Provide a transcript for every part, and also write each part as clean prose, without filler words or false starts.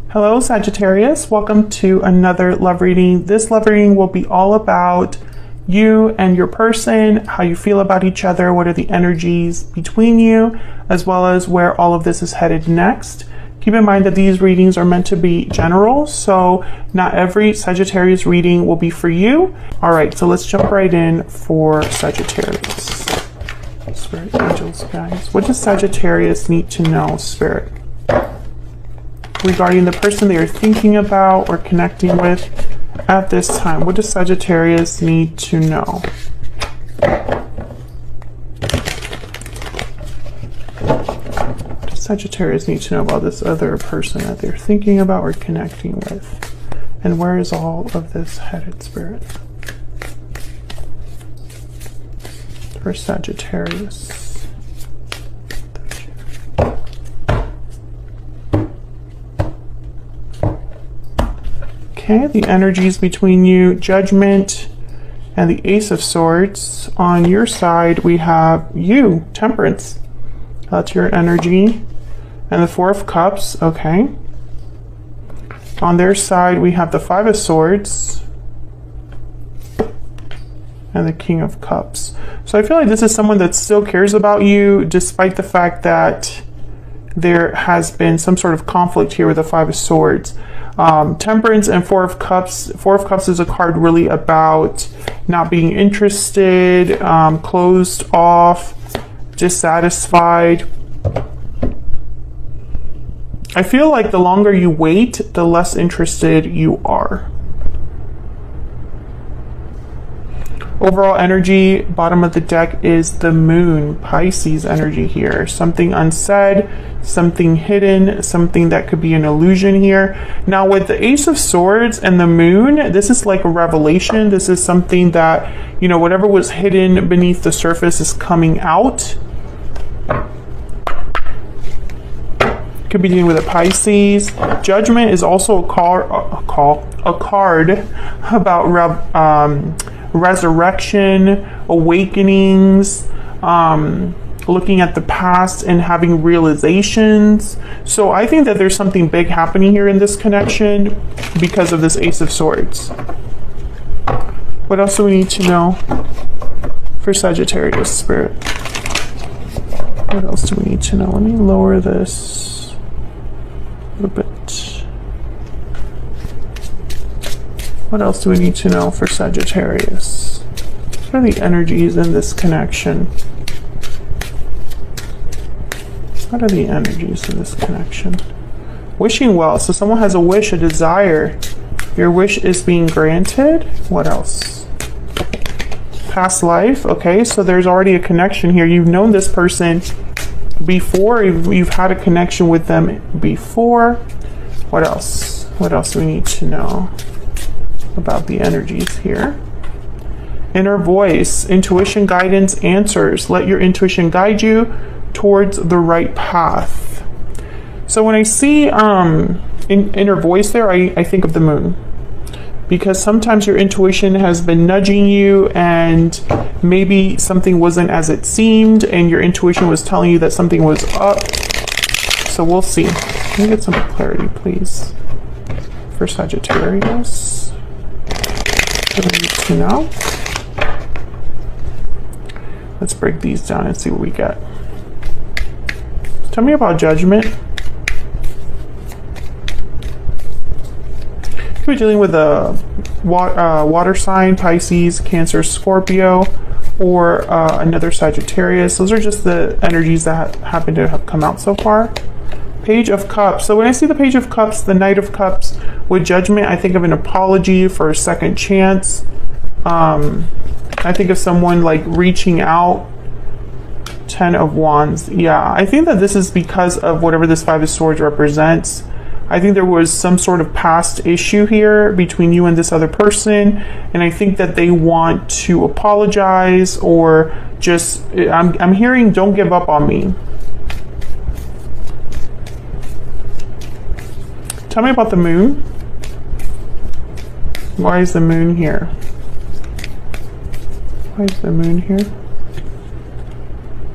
Hello Sagittarius, welcome to another love reading. This love reading will be all about you and your person, how you feel about each other, what are the energies between you, as well as where all of this is headed next. Keep in mind that these readings are meant to be general, so not every Sagittarius reading will be for you. All right, so let's jump right in for Sagittarius. Spirit, angels, guys. What does Sagittarius need to know, Spirit, regarding the person they are thinking about or connecting with at this time? What does Sagittarius need to know? What does Sagittarius need to know about this other person that they're thinking about or connecting with? And where is all of this headed, Spirit? For Sagittarius. Okay, the energies between you, Judgment and the Ace of Swords. On your side, we have you, Temperance. That's your energy. And the Four of Cups, okay. On their side, we have the Five of Swords and the King of Cups. So I feel like this is someone that still cares about you, despite the fact that there has been some sort of conflict here with the Five of Swords. Temperance and Four of Cups. Four of Cups is a card really about not being interested, closed off, dissatisfied. I feel like the longer you wait, the less interested you are. Overall energy, bottom of the deck, is the Moon, Pisces energy here. Something unsaid, something hidden, something that could be an illusion here. Now with the Ace of Swords and the Moon, this is like a revelation. This is something that, you know, whatever was hidden beneath the surface is coming out. Could be dealing with a Pisces. Judgment is also a card about resurrection, awakenings, looking at the past and having realizations. So I think that there's something big happening here in this connection because of this Ace of Swords. What else do we need to know for Sagittarius, Spirit? What else do we need to know? Let me lower this a little bit. What else do we need to know for Sagittarius? What are the energies in this connection? What are the energies in this connection? Wishing well. So someone has a wish, a desire. Your wish is being granted. What else? Past life. Okay, so there's already a connection here. You've known this person before. You've had a connection with them before. What else? What else do we need to know about the energies here? Inner voice, intuition, guidance, answers. Let your intuition guide you towards the right path. So when I see inner voice there, I think of the Moon, because sometimes your intuition has been nudging you and maybe something wasn't as it seemed and your intuition was telling you that something was up. So we'll see. Let me get some clarity, please, for Sagittarius. What do we need to know? Let's break these down and see what we get. Tell me about Judgment. We're dealing with a water sign, Pisces, Cancer, Scorpio, or another Sagittarius. Those are just the energies that happen to have come out so far. Page of Cups. So when I see the Page of Cups, the Knight of Cups with Judgment, I think of an apology for a second chance. I think of someone like reaching out. Ten of Wands. Yeah, I think that this is because of whatever this Five of Swords represents. I think there was some sort of past issue here between you and this other person, and I think that they want to apologize, or just, I'm hearing, don't give up on me. Tell me about the Moon. Why is the Moon here? Why is the Moon here?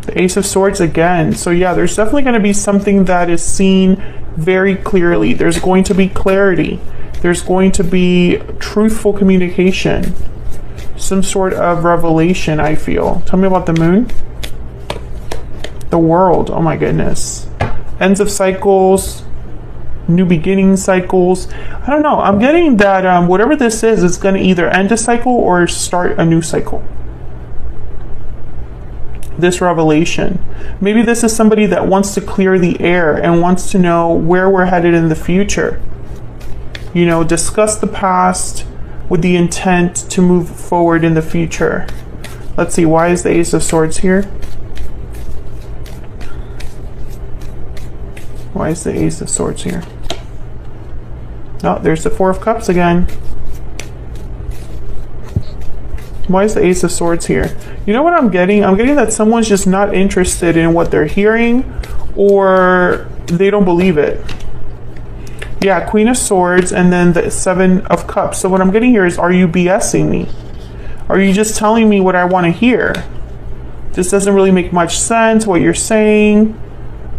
The Ace of Swords again. So yeah, there's definitely going to be something that is seen very clearly. There's going to be clarity. There's going to be truthful communication. Some sort of revelation, I feel. Tell me about the moon. The world. Oh my goodness. Ends of cycles. New beginning cycles. I don't know. I'm getting that whatever this is, it's going to either end a cycle or start a new cycle. This revelation. Maybe this is somebody that wants to clear the air and wants to know where we're headed in the future. You know, discuss the past with the intent to move forward in the future. Let's see, why is the Ace of Swords here? Why is the Ace of Swords here? Oh, there's the Four of Cups again. Why is the Ace of Swords here? You know what I'm getting? I'm getting that someone's just not interested in what they're hearing, or they don't believe it. Yeah, Queen of Swords and then the Seven of Cups. So what I'm getting here is, are you BSing me? Are you just telling me what I want to hear? This doesn't really make much sense, what you're saying.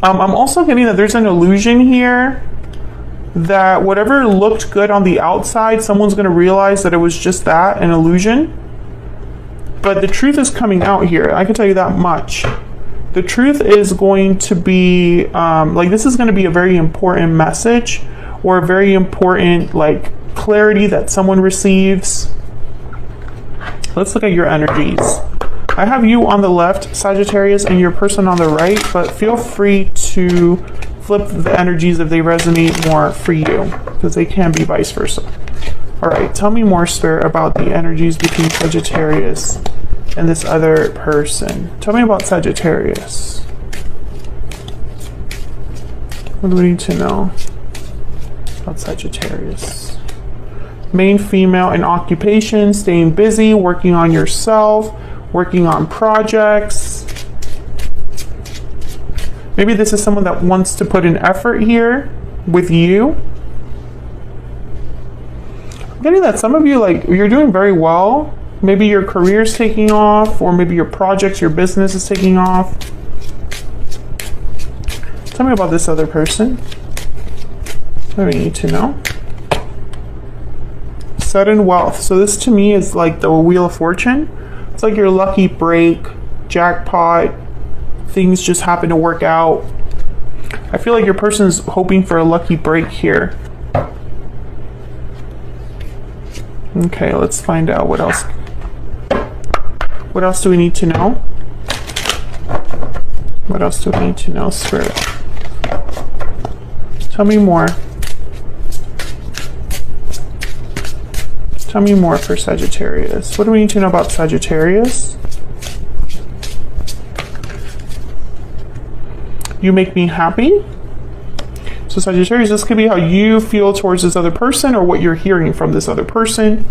I'm also getting that there's an illusion here that whatever looked good on the outside, someone's going to realize that it was just that, an illusion. But the truth is coming out here. I can tell you that much. The truth is going to be, like, this is going to be a very important message, or a very important, like, clarity that someone receives. Let's look at your energies. I have you on the left, Sagittarius, and your person on the right, but feel free to flip the energies if they resonate more for you, because they can be vice versa. All right, tell me more, Spirit, about the energies between Sagittarius and this other person. Tell me about Sagittarius. What do we need to know about Sagittarius? Main female in occupation, staying busy, working on yourself, working on projects. Maybe this is someone that wants to put an effort here with you. I'm getting that some of you, like, you're doing very well. Maybe your career's taking off, or maybe your projects, your business is taking off. Tell me about this other person. What do we need to know? Sudden wealth. So this to me is like the Wheel of Fortune. It's like your lucky break, jackpot, things just happen to work out. I feel like your person's hoping for a lucky break here. Okay, let's find out what else. What else do we need to know? What else do we need to know, Spirit? Tell me more. Tell me more for Sagittarius. What do we need to know about Sagittarius? You make me happy. So Sagittarius, this could be how you feel towards this other person, or what you're hearing from this other person.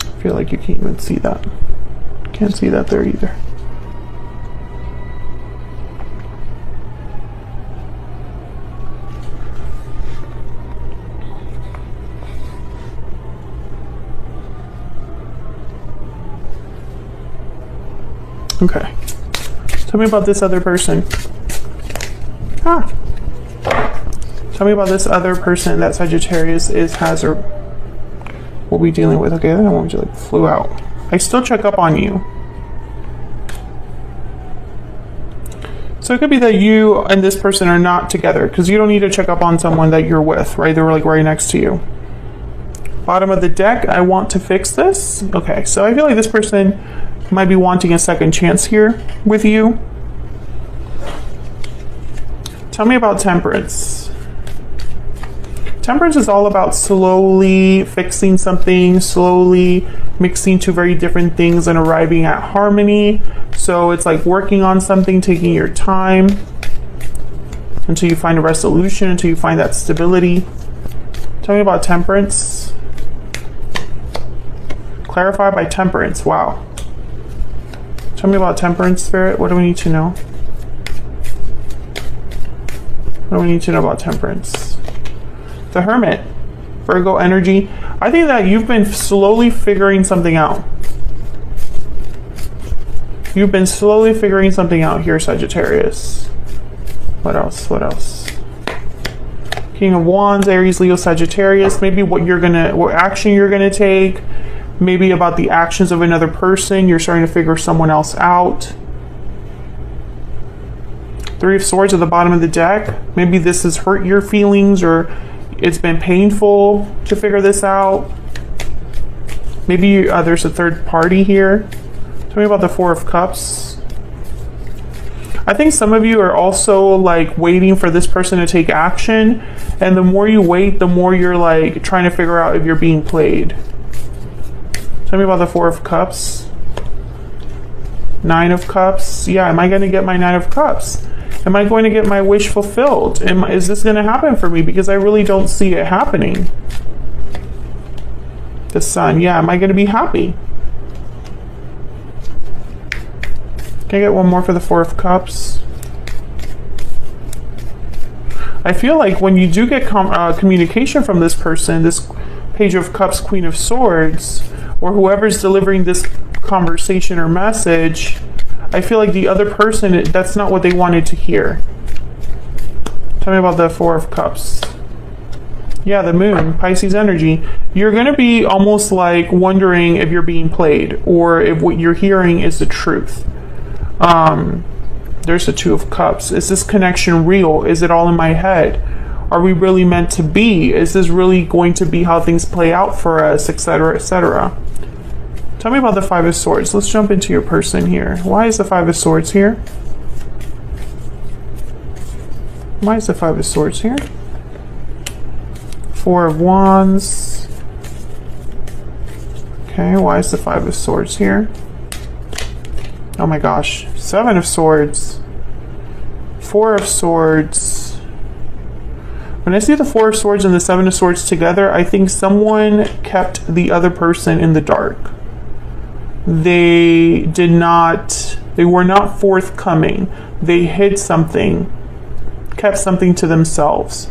I feel like you can't even see that. Can't see that there either. Okay. Tell me about this other person. Tell me about this other person that Sagittarius has or will be dealing with. Okay, that one just like flew out. I still check up on you. So it could be that you and this person are not together, because you don't need to check up on someone that you're with, right? They were like right next to you. Bottom of the deck, I want to fix this. Okay, so I feel like this person might be wanting a second chance here with you. Tell me about Temperance. Temperance is all about slowly fixing something, slowly mixing two very different things and arriving at harmony. So it's like working on something, taking your time until you find a resolution, until you find that stability. Tell me about Temperance. Clarify by Temperance. Wow. Tell me about Temperance, Spirit. What do we need to know? What do we need to know about Temperance? The Hermit. Virgo energy. I think that you've been slowly figuring something out. You've been slowly figuring something out here, Sagittarius. What else? What else? King of Wands, Aries, Leo, Sagittarius. Maybe what action you're gonna take. Maybe about the actions of another person. You're starting to figure someone else out. Three of Swords at the bottom of the deck. Maybe this has hurt your feelings, or it's been painful to figure this out. Maybe there's a third party here. Tell me about the Four of Cups. I think some of you are also like waiting for this person to take action, and the more you wait, the more you're like trying to figure out if you're being played. Tell me about the Four of Cups. Nine of Cups. Yeah, am I going to get my Nine of Cups? Am I going to get my wish fulfilled? Is this going to happen for me? Because I really don't see it happening. The Sun. Yeah, am I going to be happy? Can I get one more for the Four of Cups? I feel like when you do get communication from this person, this Page of Cups, Queen of Swords, or whoever's delivering this conversation or message, I feel like the other person, that's not what they wanted to hear. Tell me about the Four of Cups. Yeah, the Moon, Pisces energy. You're going to be almost like wondering if you're being played, or if what you're hearing is the truth. There's the Two of Cups. Is this connection real? Is it all in my head? Are we really meant to be? Is this really going to be how things play out for us, etc., etc.? Tell me about the Five of Swords. Let's jump into your person here. Why is the Five of Swords here? Why is the Five of Swords here? Four of Wands. Okay, why is the Five of Swords here? Oh my gosh. Seven of Swords. Four of Swords. When I see the Four of Swords and the Seven of Swords together, I think someone kept the other person in the dark. They were not forthcoming. They hid something, kept something to themselves.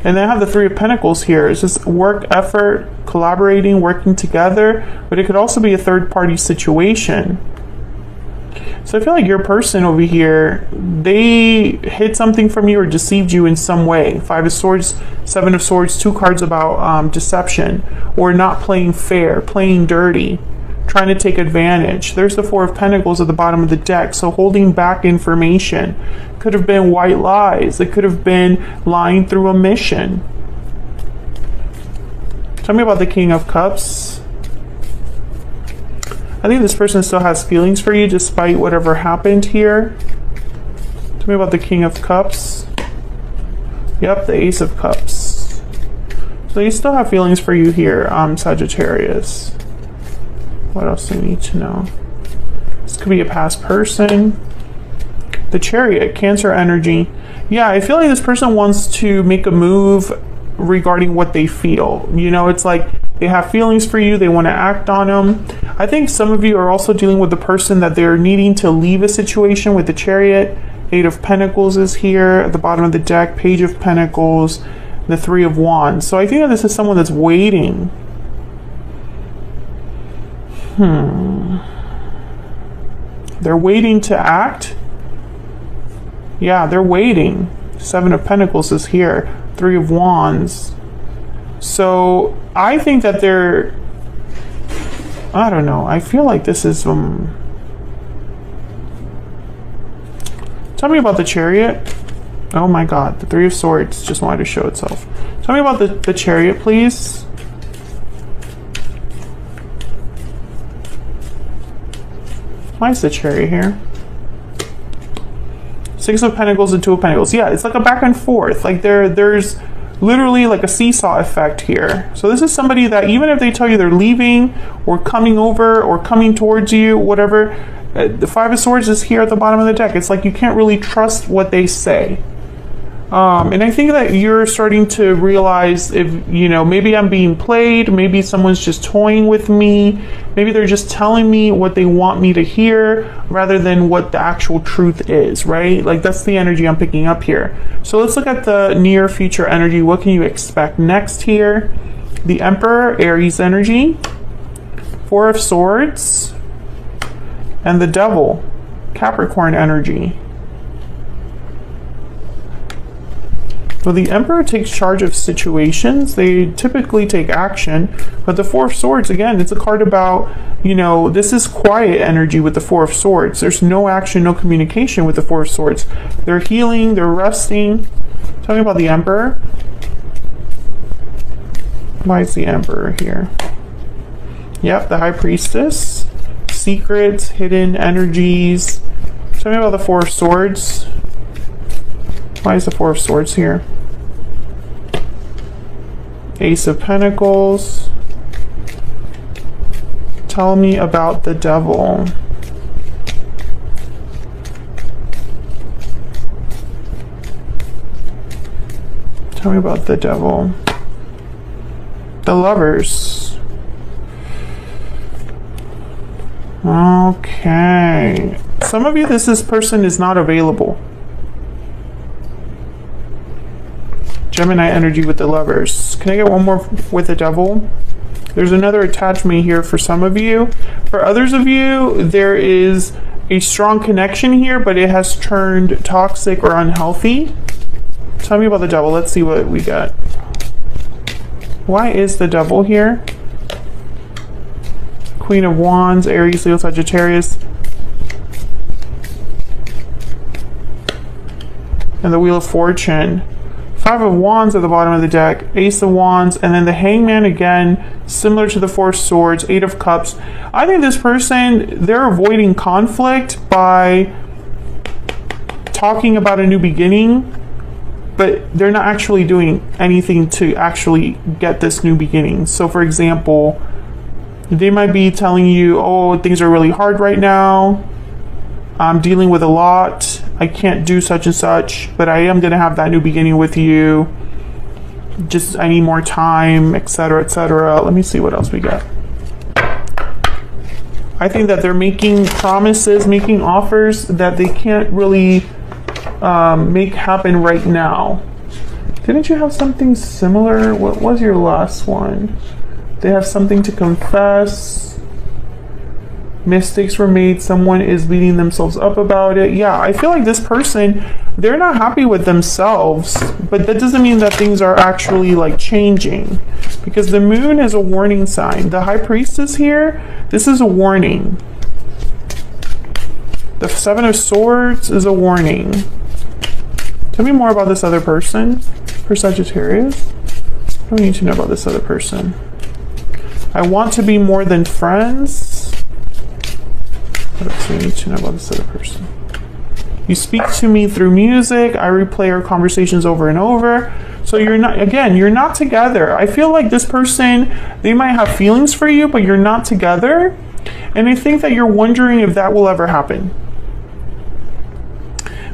And then I have the Three of Pentacles here. It's just work, effort, collaborating, working together, but it could also be a third party situation. So I feel like your person over here, they hid something from you or deceived you in some way. Five of Swords, Seven of Swords, two cards about deception, or not playing fair, playing dirty, trying to take advantage. There's the Four of Pentacles at the bottom of the deck. So holding back information. Could have been white lies. It could have been lying through omission. Tell me about the King of Cups. I think this person still has feelings for you despite whatever happened here. Tell me about the King of Cups. Yep, the Ace of Cups. So you still have feelings for you here, Sagittarius. What else do you need to know? This could be a past person. The Chariot, Cancer energy. Yeah, I feel like this person wants to make a move regarding what they feel. You know, it's like they have feelings for you. They want to act on them. I think some of you are also dealing with the person that they're needing to leave a situation with the Chariot. Eight of Pentacles is here at the bottom of the deck. Page of Pentacles. The Three of Wands. So I think that this is someone that's waiting. They're waiting to act. Yeah, they're waiting. Seven of Pentacles is here. Three of Wands. So I think that they're, I don't know. I feel like this is tell me about the Chariot. Oh my God, the Three of Swords just wanted to show itself. Tell me about the Chariot, please. Why is the Chariot here? Six of Pentacles and Two of Pentacles. Yeah, it's like a back and forth. Like there's literally like a seesaw effect here. So this is somebody that even if they tell you they're leaving or coming over or coming towards you, whatever, the Five of Swords is here at the bottom of the deck. It's like you can't really trust what they say. And I think that you're starting to realize if, you know, maybe I'm being played, maybe someone's just toying with me, maybe they're just telling me what they want me to hear rather than what the actual truth is, right? Like that's the energy I'm picking up here. So let's look at the near future energy. What can you expect next here? The Emperor, Aries energy, Four of Swords, and the Devil, Capricorn energy. Well, the Emperor takes charge of situations. They typically take action. But the Four of Swords, again, it's a card about, you know, this is quiet energy with the Four of Swords. There's no action, no communication with the Four of Swords. They're healing, they're resting. Tell me about the Emperor. Why is the Emperor here? Yep, the High Priestess. Secrets, hidden energies. Tell me about the Four of Swords. Why is the Four of Swords here? Ace of Pentacles. Tell me about the Devil. Tell me about the Devil. The Lovers. Okay. Some of you, this person is not available. Gemini energy with the Lovers. Can I get one more with the Devil? There's another attachment here for some of you. For others of you, there is a strong connection here, but it has turned toxic or unhealthy. Tell me about the Devil. Let's see what we got. Why is the Devil here? Queen of Wands, Aries, Leo, Sagittarius. And the Wheel of Fortune. Five of Wands at the bottom of the deck, Ace of Wands, and then the Hangman again, similar to the Four of Swords, Eight of Cups. I think this person, they're avoiding conflict by talking about a new beginning, but they're not actually doing anything to actually get this new beginning. So for example, they might be telling you, oh, things are really hard right now. I'm dealing with a lot. I can't do such and such, but I am going to have that new beginning with you. Just, I need more time, etc., etc. Let me see what else we got. I think that they're making promises, making offers that they can't really make happen right now. Didn't you have something similar? What was your last one? They have something to confess. Mistakes were made. Someone is beating themselves up about it. Yeah, I feel like this person, they're not happy with themselves, but that doesn't mean that things are actually like changing, because the Moon is a warning sign. The High Priestess here, this is a warning. The Seven of Swords is a warning. Tell me more about this other person for Sagittarius. What do we need to know about this other person? I want to be more than friends. What else do we need to know about this other person? You speak to me through music. I replay our conversations over and over. So you're not, again, you're not together. I feel like this person, they might have feelings for you, but you're not together. And I think that you're wondering if that will ever happen.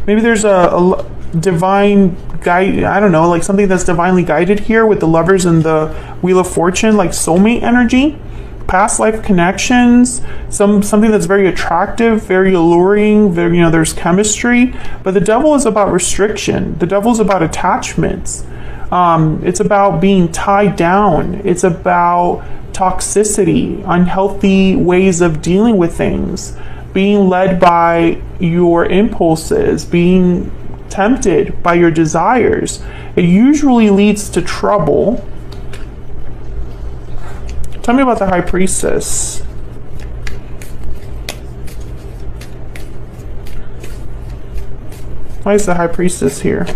Maybe there's a divine guide, I don't know, like something that's divinely guided here with the Lovers and the Wheel of Fortune, like soulmate energy. Past life connections, something that's very attractive, very alluring, very, you know, there's chemistry. But the Devil is about restriction. The Devil is about attachments. It's about being tied down. It's about toxicity, unhealthy ways of dealing with things, being led by your impulses, being tempted by your desires. It usually leads to trouble. Tell me about the High Priestess. Why is the High Priestess here?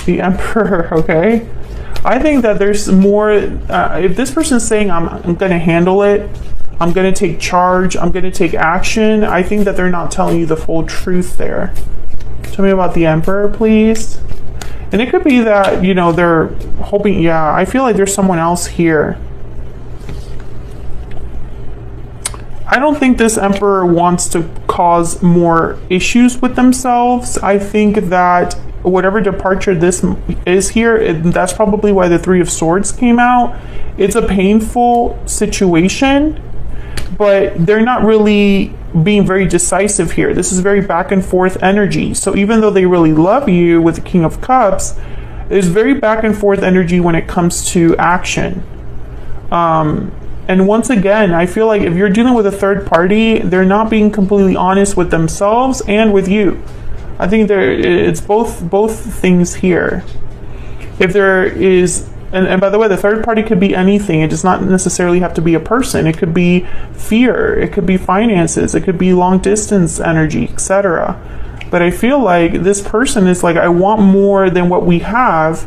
The Emperor, okay? I think that there's more, if this person's saying, I'm going to handle it, I'm going to take charge, I'm going to take action, I think that they're not telling you the full truth there. Tell me about the Emperor, please. And it could be that, you know, they're hoping, yeah, I feel like there's someone else here. I don't think this Emperor wants to cause more issues with themselves. I think that whatever departure this is here, that's probably why the Three of Swords came out. It's a painful situation, but they're not really being very decisive here. This is very back and forth energy. So even though they really love you with the King of Cups, there's very back and forth energy when it comes to action. And once again, I feel like if you're dealing with a third party, they're not being completely honest with themselves and with you. I think it's both things here. If there is, and by the way, the third party could be anything. It does not necessarily have to be a person. It could be fear. It could be finances. It could be long distance energy, etc. But I feel like this person is like, I want more than what we have.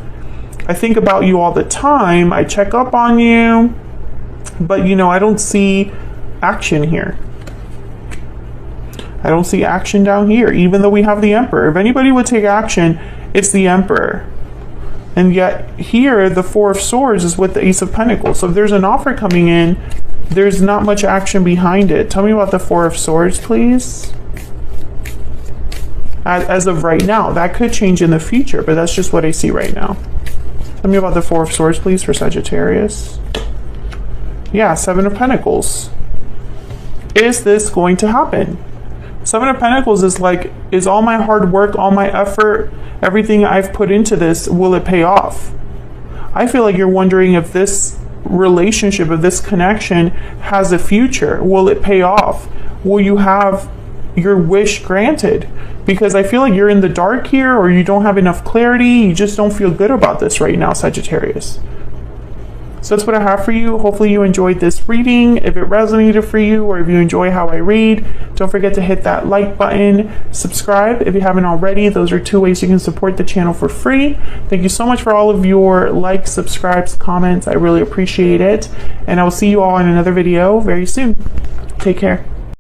I think about you all the time. I check up on you. But, you know, I don't see action here. I don't see action down here, even though we have the Emperor. If anybody would take action, it's the Emperor. And yet here, the Four of Swords is with the Ace of Pentacles. So if there's an offer coming in, there's not much action behind it. Tell me about the Four of Swords, please. As of right now. That could change in the future, but that's just what I see right now. Tell me about the Four of Swords, please, for Sagittarius. Yeah, Seven of Pentacles. Is this going to happen? Seven of Pentacles is like, is all my hard work, all my effort, everything I've put into this, will it pay off? I feel like you're wondering if this relationship, if this connection has a future. Will it pay off? Will you have your wish granted? Because I feel like you're in the dark here, or you don't have enough clarity. You just don't feel good about this right now, Sagittarius. So that's what I have for you. Hopefully you enjoyed this reading. If it resonated for you, or if you enjoy how I read, don't forget to hit that like button, subscribe if you haven't already. Those are 2 ways you can support the channel for free. Thank you so much for all of your likes, subscribes, comments. I really appreciate it. And I will see you all in another video very soon. Take care.